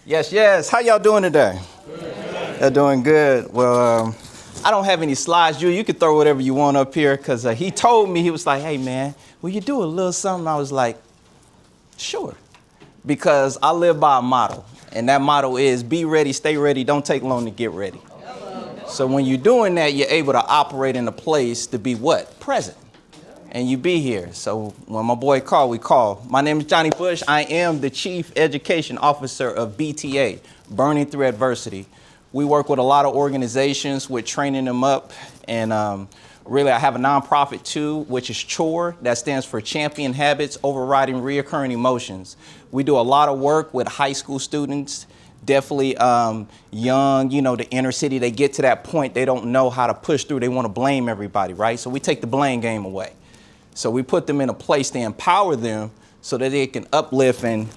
Yes, yes. How y'all doing today? They're doing good. Well, I don't have any slides. You can throw whatever you want up here because he told me, he was like, hey, man, will you do a little something? I was like, sure. Because I live by a motto. And that motto is be ready, stay ready, don't take long to get ready. So when you're doing that, you're able to operate in a place to be what? Present. And you be here. So when my boy called, we call. My name is Johnny Bush. I am the Chief Education Officer of BTA, Burning Through Adversity. We work with a lot of organizations with training them up. And really, I have a nonprofit too, which is CHORE. That stands for Champion Habits, Overriding Reoccurring Emotions. We do a lot of work with high school students. Definitely young, the inner city, they get to that point, they don't know how to push through. They want to blame everybody, right? So we take the blame game away. So we put them in a place to empower them so that they can uplift and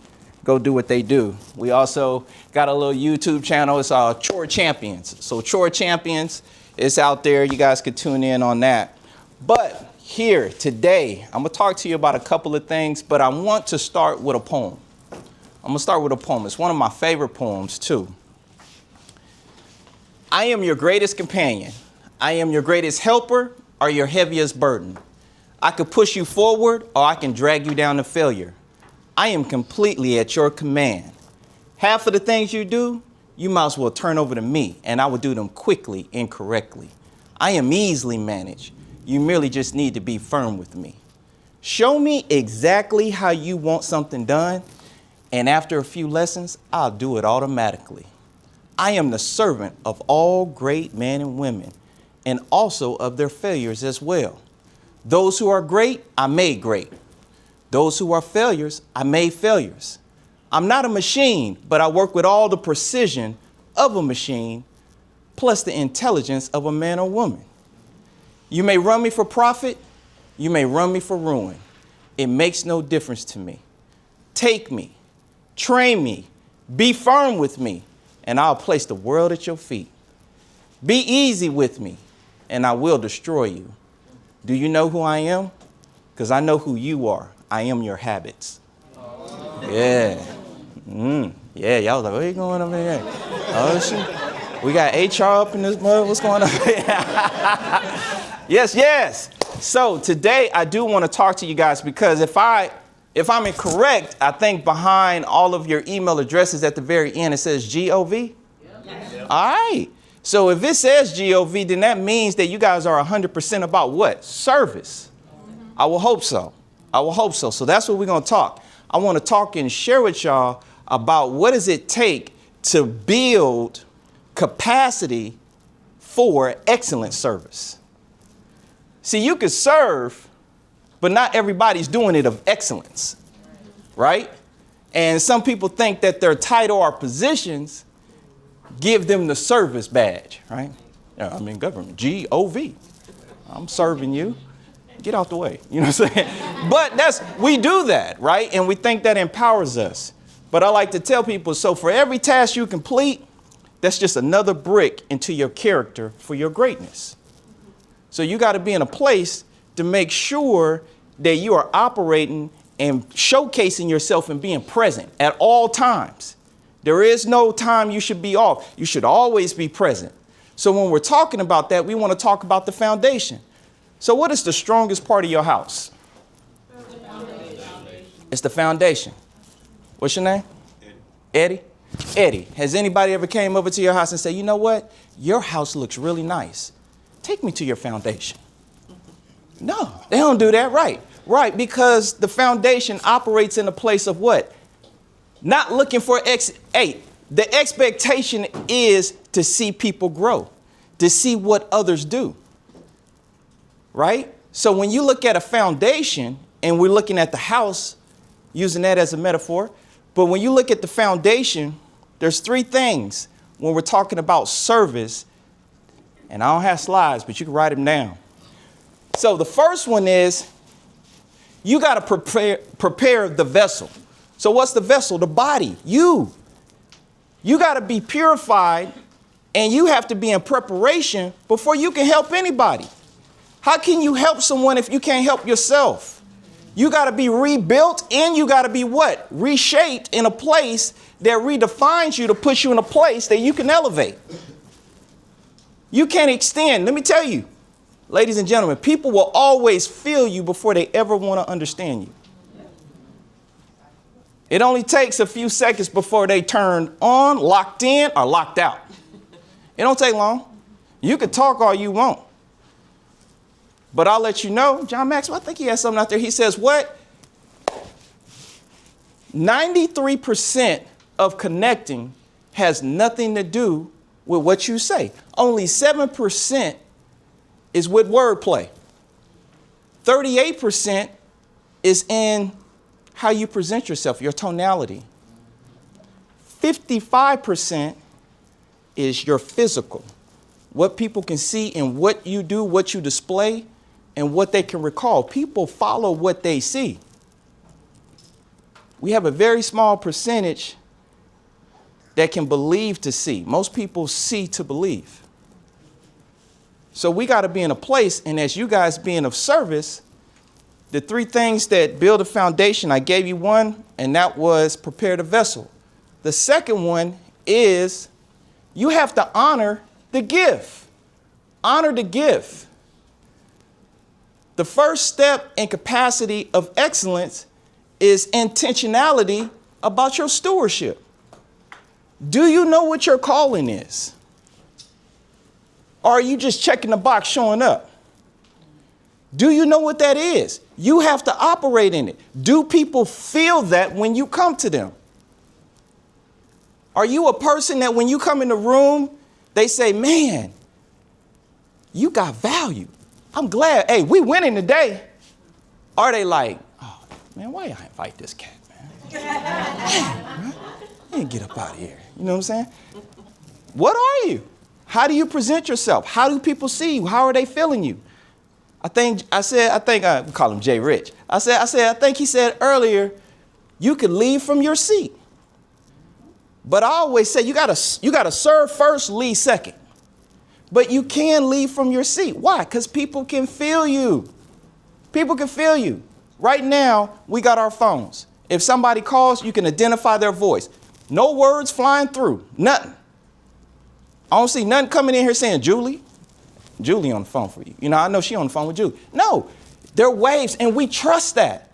go do what they do. We also got a little YouTube channel. It's CHORE Champions. So CHORE Champions is out there. You guys could tune in on that. But here today, I'm going to talk to you about a couple of things, but I want to start with a poem. I'm going to start with a poem. It's one of my favorite poems, too. I am your greatest companion. I am your greatest helper or your heaviest burden. I could push you forward or I can drag you down to failure. I am completely at your command. Half of the things you do, you might as well turn over to me, and I will do them quickly and correctly. I am easily managed. You merely just need to be firm with me. Show me exactly how you want something done, and after a few lessons, I'll do it automatically. I am the servant of all great men and women, and also of their failures as well. Those who are great, I made great. Those who are failures, I made failures. I'm not a machine, but I work with all the precision of a machine, plus the intelligence of a man or woman. You may run me for profit, you may run me for ruin. It makes no difference to me. Take me, train me, be firm with me, and I'll place the world at your feet. Be easy with me, and I will destroy you. Do you know who I am? Because I know who you are. I am your habits. Yeah. Yeah, y'all was like, where you going over here? Oh, shoot. We got HR up in this mud. What's going on? Yes, yes. So today I do want to talk to you guys because if I'm incorrect, I think behind all of your email addresses at the very end, it says GOV. Yep. All right. So if it says GOV, then that means that you guys are 100% about what? Service. I will hope so. I will hope so. So that's what we're going to talk. I want to talk and share with y'all about what does it take to build capacity for excellent service. See, you could serve, but not everybody's doing it of excellence, right? And some people think that their title or positions give them the service badge, right? Yeah, I'm in government, GOV. I'm serving you. Get out the way, you know what I'm saying? But we do that, right? And we think that empowers us. But I like to tell people, so for every task you complete, that's just another brick into your character for your greatness. So you got to be in a place to make sure that you are operating and showcasing yourself and being present at all times. There is no time you should be off. You should always be present. So when we're talking about that, we want to talk about the foundation. So what is the strongest part of your house? It's the foundation. What's your name? Eddie. Eddie, has anybody ever came over to your house and said, you know what? Your house looks really nice. Take me to your foundation. No, they don't do that. Right. Right. Because the foundation operates in a place of what? Not looking for the expectation is to see people grow, to see what others do. Right? So when you look at a foundation, and we're looking at the house, using that as a metaphor, but when you look at the foundation, there's three things when we're talking about service, and I don't have slides, but you can write them down. So the first one is you got to prepare the vessel. So what's the vessel? The body, you. You got to be purified, and you have to be in preparation before you can help anybody. How can you help someone if you can't help yourself? You got to be rebuilt, and you got to be what? Reshaped in a place that redefines you to put you in a place that you can elevate. You can't extend. Let me tell you, ladies and gentlemen, people will always feel you before they ever want to understand you. It only takes a few seconds before they turn on, locked in, or locked out. It don't take long. You can talk all you want. But I'll let you know, John Maxwell, I think he has something out there. He says, what? 93% of connecting has nothing to do with what you say. Only 7% is with wordplay. 38% is in how you present yourself, your tonality. 55% is your physical, what people can see in what you do, what you display, and what they can recall. People follow what they see. We have a very small percentage that can believe to see. Most people see to believe. So we got to be in a place, and as you guys being of service, the three things that build a foundation, I gave you one, and that was prepare the vessel. The second one is you have to honor the gift. Honor the gift. The first step in capacity of excellence is intentionality about your stewardship. Do you know what your calling is? Or are you just checking the box showing up? Do you know what that is? You have to operate in it. Do people feel that when you come to them? Are you a person that when you come in the room, they say, man, you got value. I'm glad. Hey, we winning today. Are they like, oh, man, why y'all invite this cat, man? Man, you get up out of here. You know what I'm saying? What are you? How do you present yourself? How do people see you? How are they feeling you? I think we call him Jay Rich. I think he said earlier, you could leave from your seat. But I always say you gotta serve first, lead second. But you can leave from your seat. Why? Because people can feel you. People can feel you. Right now, we got our phones. If somebody calls, you can identify their voice. No words flying through. Nothing. I don't see nothing coming in here saying, Julie on the phone for you. You know, I know she on the phone with Julie. No, they're waves, and we trust that.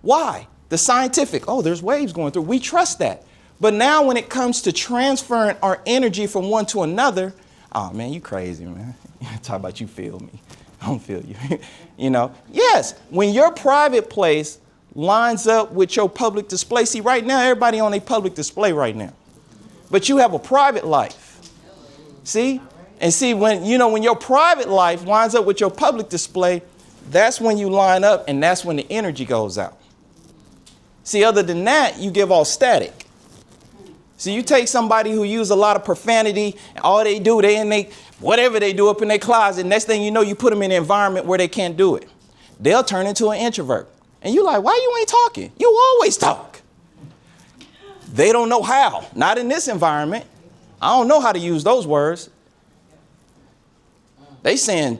Why? The scientific, there's waves going through. We trust that. But now when it comes to transferring our energy from one to another, oh, man, you crazy, man. Talk about you feel me. I don't feel you. You know, yes, when your private place lines up with your public display. See, right now, everybody on a public display right now. But you have a private life. See? And see, when your private life lines up with your public display, that's when you line up, and that's when the energy goes out. See, other than that, you give all static. So you take somebody who use a lot of profanity, and all they do, whatever they do up in their closet, next thing you know, you put them in an environment where they can't do it. They'll turn into an introvert. And you're like, why you ain't talking? You always talk. They don't know how. Not in this environment. I don't know how to use those words. They saying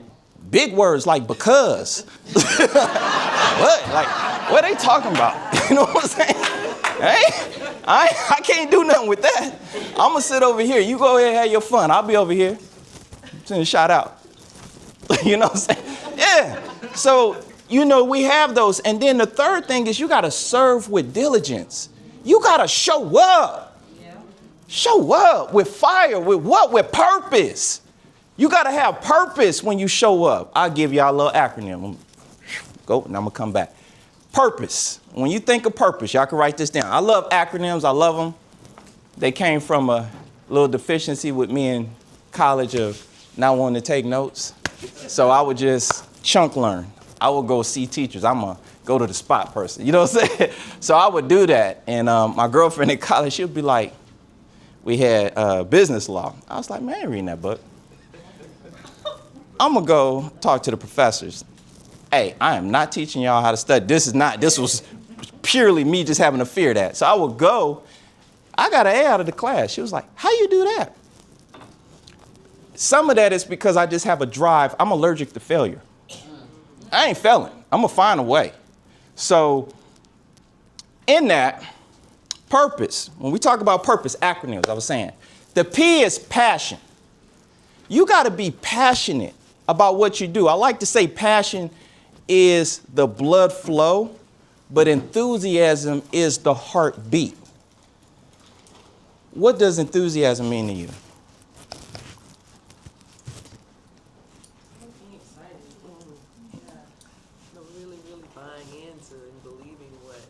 big words like because. What? Like, what are they talking about? You know what I'm saying? Hey, I can't do nothing with that. I'm going to sit over here. You go ahead and have your fun. I'll be over here. Send a shout out. You know what I'm saying? Yeah. So, we have those. And then the third thing is you got to serve with diligence. You got to show up. Yeah. Show up with fire. With what? With purpose. You got to have purpose when you show up. I'll give y'all a little acronym. Go, and I'm going to come back. Purpose. When you think of purpose, y'all can write this down. I love acronyms. I love them. They came from a little deficiency with me in college of not wanting to take notes. So I would just chunk learn. I would go see teachers. I'm a go to the spot person. You know what I'm saying? So I would do that. And my girlfriend in college, she would be like, we had business law. I was like, man, I ain't reading that book. I'm going to go talk to the professors. Hey, I am not teaching y'all how to study. This was purely me just having to fear that. So I would go. I got an A out of the class. She was like, how you do that? Some of that is because I just have a drive. I'm allergic to failure. I ain't failing. I'm going to find a way. So in that, purpose, when we talk about purpose, acronyms, I was saying, the P is passion. You got to be passionate about what you do. I like to say passion is the blood flow, but enthusiasm is the heartbeat. What does enthusiasm mean to you? Being excited. Yeah. No, really buying into and believing what.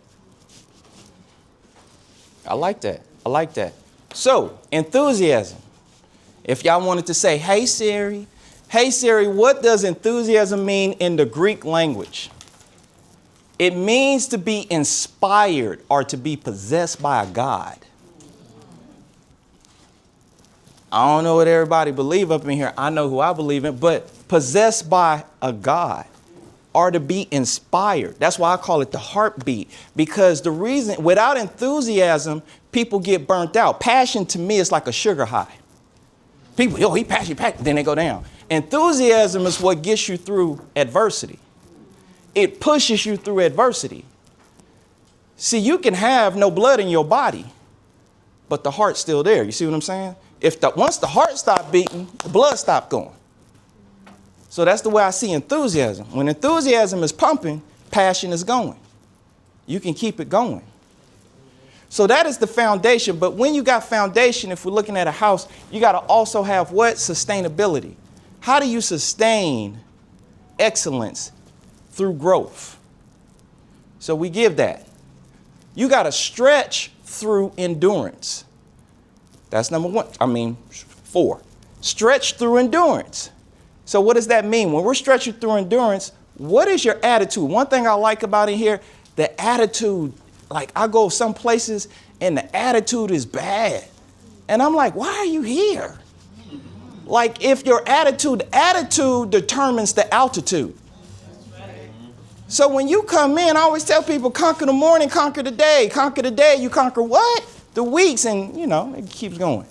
I like that. I like that. So, enthusiasm. If y'all wanted to say, hey Siri, what does enthusiasm mean in the Greek language? It means to be inspired or to be possessed by a God. I don't know what everybody believe up in here. I know who I believe in, but possessed by a God or to be inspired. That's why I call it the heartbeat, because the reason, without enthusiasm, people get burnt out. Passion to me is like a sugar high. People, he passionate, then they go down. Enthusiasm is what gets you through adversity. It pushes you through adversity. See, you can have no blood in your body, but the heart's still there. You see what I'm saying? Once the heart stopped beating, the blood stopped going. So that's the way I see enthusiasm. When enthusiasm is pumping, passion is going. You can keep it going. So that is the foundation. But when you got foundation, if we're looking at a house, you got to also have what? Sustainability. How do you sustain excellence through growth? So we give that. You got to stretch through endurance. That's number 4. Stretch through endurance. So what does that mean? When we're stretching through endurance, what is your attitude? One thing I like about it here, the attitude. Like I go some places and the attitude is bad. And I'm like, why are you here? Like if your attitude determines the altitude. So when you come in, I always tell people, conquer the morning, conquer the day. Conquer the day, you conquer what? The weeks, and it keeps going.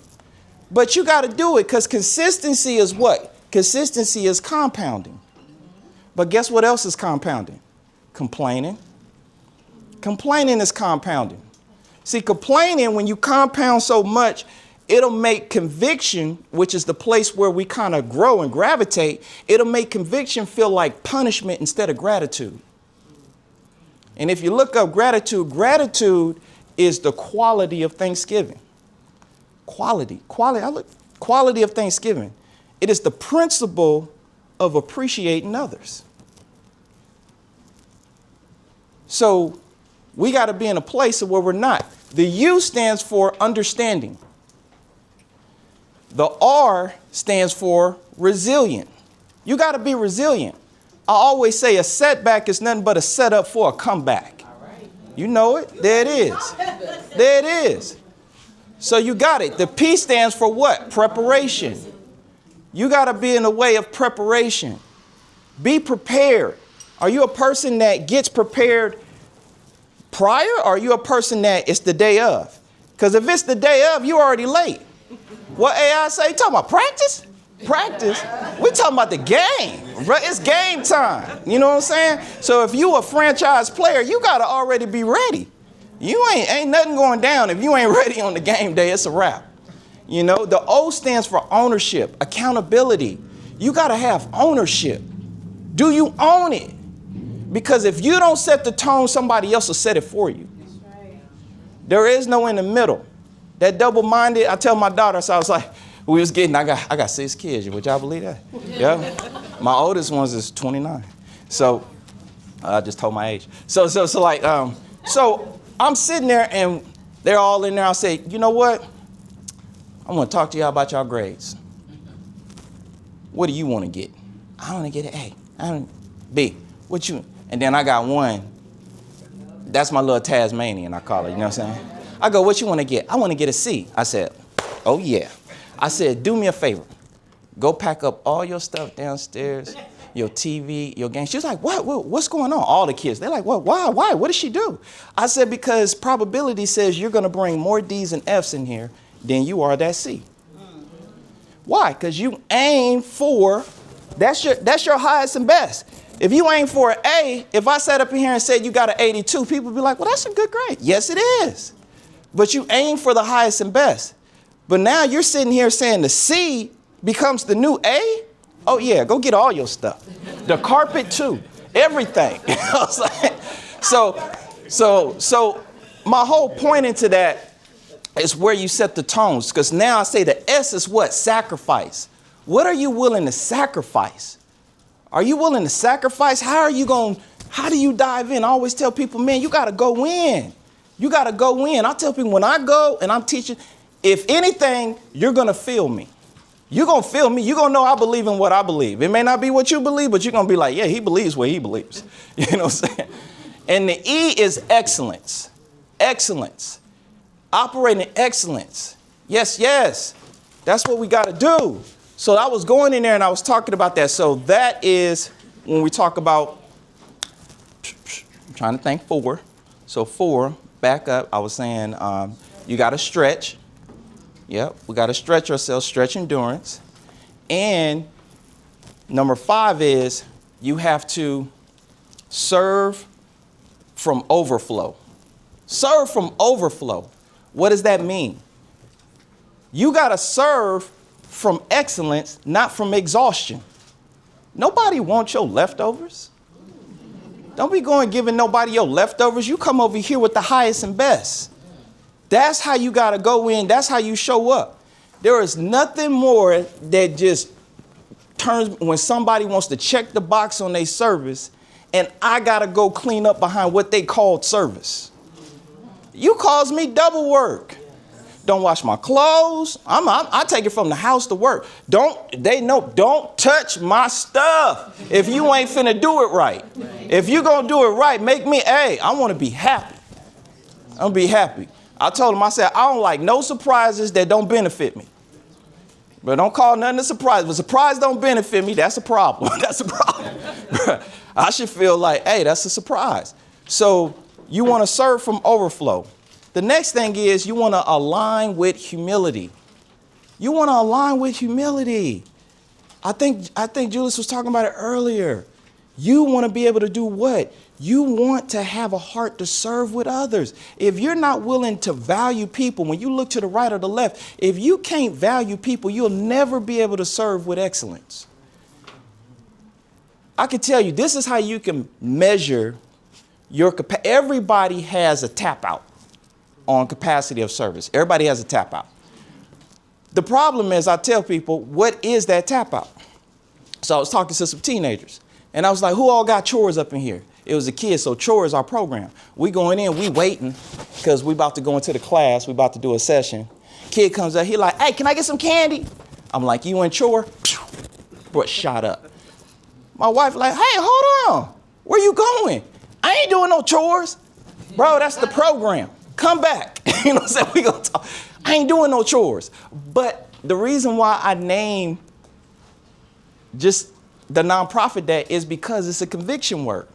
But you got to do it because consistency is what? Consistency is compounding. But guess what else is compounding? Complaining. Complaining is compounding. See, complaining, when you compound so much, it'll make conviction, which is the place where we kind of grow and gravitate, it'll make conviction feel like punishment instead of gratitude. And if you look up gratitude is the quality of thanksgiving. Quality of thanksgiving. It is the principle of appreciating others. So we got to be in a place where we're not. The U stands for understanding. The R stands for resilient. You got to be resilient. I always say a setback is nothing but a setup for a comeback. You know it. There it is. There it is. So you got it. The P stands for what? Preparation. You got to be in a way of preparation. Be prepared. Are you a person that gets prepared prior, or are you a person that it's the day of? Because if it's the day of, you're already late. What AI say? You talking about practice? Practice? We're talking about the game. It's game time. You know what I'm saying? So if you a franchise player, you got to already be ready. You ain't nothing going down. If you ain't ready on the game day, it's a wrap. The O stands for ownership, accountability. You got to have ownership. Do you own it? Because if you don't set the tone, somebody else will set it for you. Right. There is no in the middle. That double-minded, I tell my daughter, so I was like, I got 6 kids. Would y'all believe that? Yeah. My oldest ones is 29. So I just told my age. So I'm sitting there and they're all in there. I say, you know what? I want to talk to y'all about y'all grades. What do you want to get? I want to get an A. I want B. What you? And then I got one. That's my little Tasmanian, I call it. You know what I'm saying? I go, what you want to get? I want to get a C. I said, oh, yeah. I said, do me a favor. Go pack up all your stuff downstairs, your TV, your game. She was like, what's going on? All the kids. They're like, what? Why? What did she do? I said, because probability says you're going to bring more D's and F's in here than you are that C. Why? Because you aim for, that's your highest and best. If you aim for an A, if I sat up in here and said you got an 82, people would be like, well, that's a good grade. Yes, it is. But you aim for the highest and best. But now you're sitting here saying the C becomes the new A? Oh, yeah, go get all your stuff. The carpet, too. Everything. I was like, so my whole point into that is where you set the tones. Because now I say the S is what? Sacrifice. What are you willing to sacrifice? Are you willing to sacrifice? How do you dive in? I always tell people, man, you got to go in. You got to go in. I tell people when I go and I'm teaching, if anything, you're going to feel me. You're going to feel me. You're going to know I believe in what I believe. It may not be what you believe, but you're going to be like, yeah, he believes what he believes. You know what I'm saying? And the E is excellence. Excellence. Operating excellence. Yes, yes. That's what we got to do. So I was going in there and I was talking about that. So that is when we talk about, I'm trying to think 4. So 4, back up. I was saying you got to stretch. Yep, we got to stretch ourselves, stretch endurance. And number 5 is you have to serve from overflow. Serve from overflow. What does that mean? You got to serve from excellence, not from exhaustion. Nobody wants your leftovers. Don't be going giving nobody your leftovers. You come over here with the highest and best. That's how you got to go in. That's how you show up. There is nothing more that just turns when somebody wants to check the box on their service and I got to go clean up behind what they called service. You cause me double work. Don't wash my clothes. I take it from the house to work. Don't touch my stuff if you ain't finna do it right. If you gonna do it right, make me, I want to be happy. I'm gonna be happy. I told him, I said, I don't like no surprises that don't benefit me. But don't call nothing a surprise. If a surprise don't benefit me, that's a problem. That's a problem. I should feel like, that's a surprise. So you want to serve from overflow. The next thing is you want to align with humility. You want to align with humility. I think Julius was talking about it earlier. You want to be able to do what? You want to have a heart to serve with others. If you're not willing to value people, when you look to the right or the left, if you can't value people, you'll never be able to serve with excellence. I can tell you, this is how you can measure your capacity. Everybody has a tap out on capacity of service. Everybody has a tap out. The problem is I tell people, what is that tap out? So I was talking to some teenagers and I was like, who all got chores up in here? It was a kid. So chore is our program. We going in, we waiting because we about to go into the class. We about to do a session. Kid comes up, he like, hey, can I get some candy? I'm like, you in chore? Bro, shot up. My wife like, hey, hold on. Where you going? I ain't doing no chores. Bro, that's the program. Come back. You know what I'm saying? We gonna talk. I ain't doing no chores. But the reason why I name just the nonprofit that is because it's a conviction word.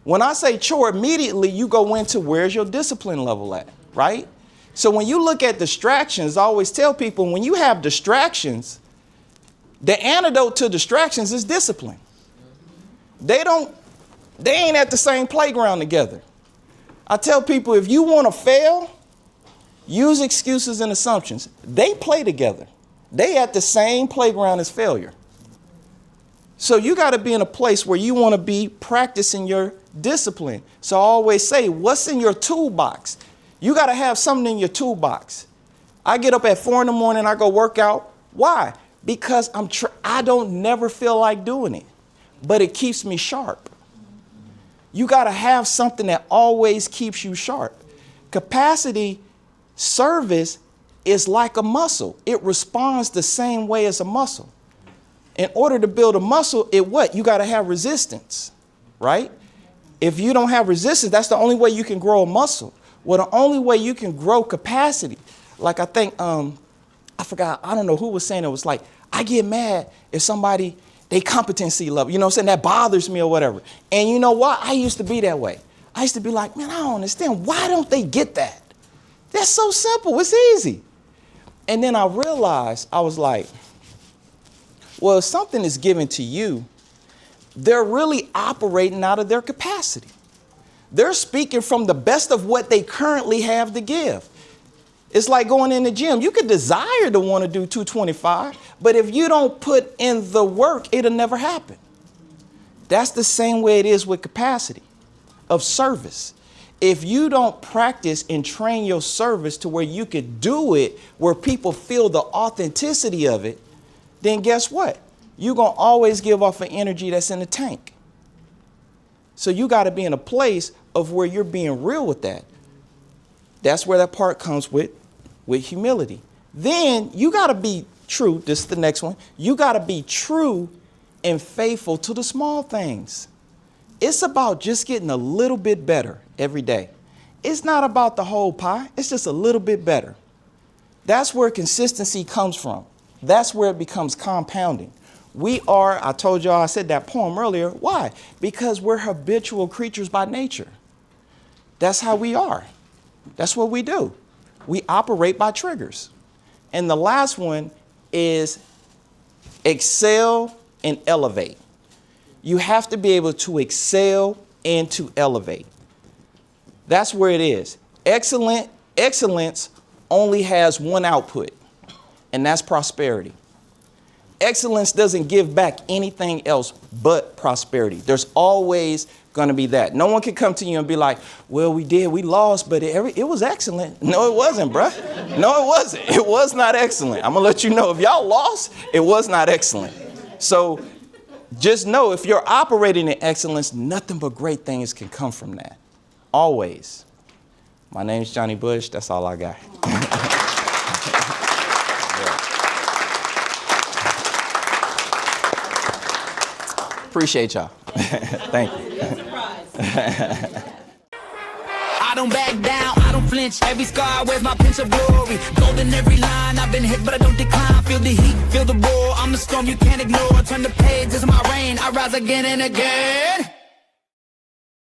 When I say chore, immediately you go into where's your discipline level at, right? So when you look at distractions, I always tell people when you have distractions, the antidote to distractions is discipline. They ain't at the same playground together. I tell people if you want to fail, use excuses and assumptions. They play together. They at the same playground as failure. So you got to be in a place where you want to be practicing your discipline. So I always say, what's in your toolbox? You got to have something in your toolbox. I get up at 4 a.m, I go work out. Why? Because I don't never feel like doing it, but it keeps me sharp. You got to have something that always keeps you sharp. Capacity service is like a muscle. It responds the same way as a muscle. In order to build a muscle, you got to have resistance, right? If you don't have resistance, that's the only way you can grow a muscle. Well, the only way you can grow capacity, like I think, I forgot, I don't know who was saying it was like, I get mad if somebody, they competency level, you know what I'm saying? That bothers me or whatever. And you know what? I used to be that way. I used to be like, man, I don't understand. Why don't they get that? That's so simple. It's easy. And then I realized, I was like, well, if something is given to you, they're really operating out of their capacity. They're speaking from the best of what they currently have to give. It's like going in the gym. You could desire to want to do 225, but if you don't put in the work, it'll never happen. That's the same way it is with capacity of service. If you don't practice and train your service to where you could do it, where people feel the authenticity of it, then guess what? You're going to always give off an energy that's in the tank. So you got to be in a place of where you're being real with that. That's where that part comes with humility. Then you got to be true. This is the next one. You got to be true and faithful to the small things. It's about just getting a little bit better every day. It's not about the whole pie. It's just a little bit better. That's where consistency comes from. That's where it becomes compounding. I told y'all, I said that poem earlier. Why? Because we're habitual creatures by nature. That's how we are. That's what we do. We operate by triggers. And the last one is excel and elevate. You have to be able to excel and to elevate. That's where it is. Excellence only has one output, and that's prosperity. Excellence doesn't give back anything else but prosperity. There's always going to be that. No one can come to you and be like, well, we lost, but it was excellent. No, it wasn't, bruh. No, it wasn't. It was not excellent. I'm going to let you know, if y'all lost, it was not excellent. So just know, if you're operating in excellence, nothing but great things can come from that. Always. My name's Johnny Bush. That's all I got. Appreciate y'all. Thank you. I don't back down, I don't flinch. Every scar wears my pinch of glory. Golden every line, I've been hit, but I don't decline. Feel the heat, feel the roar. I'm the storm you can't ignore. Turn the page, it's my reign. I rise again and again.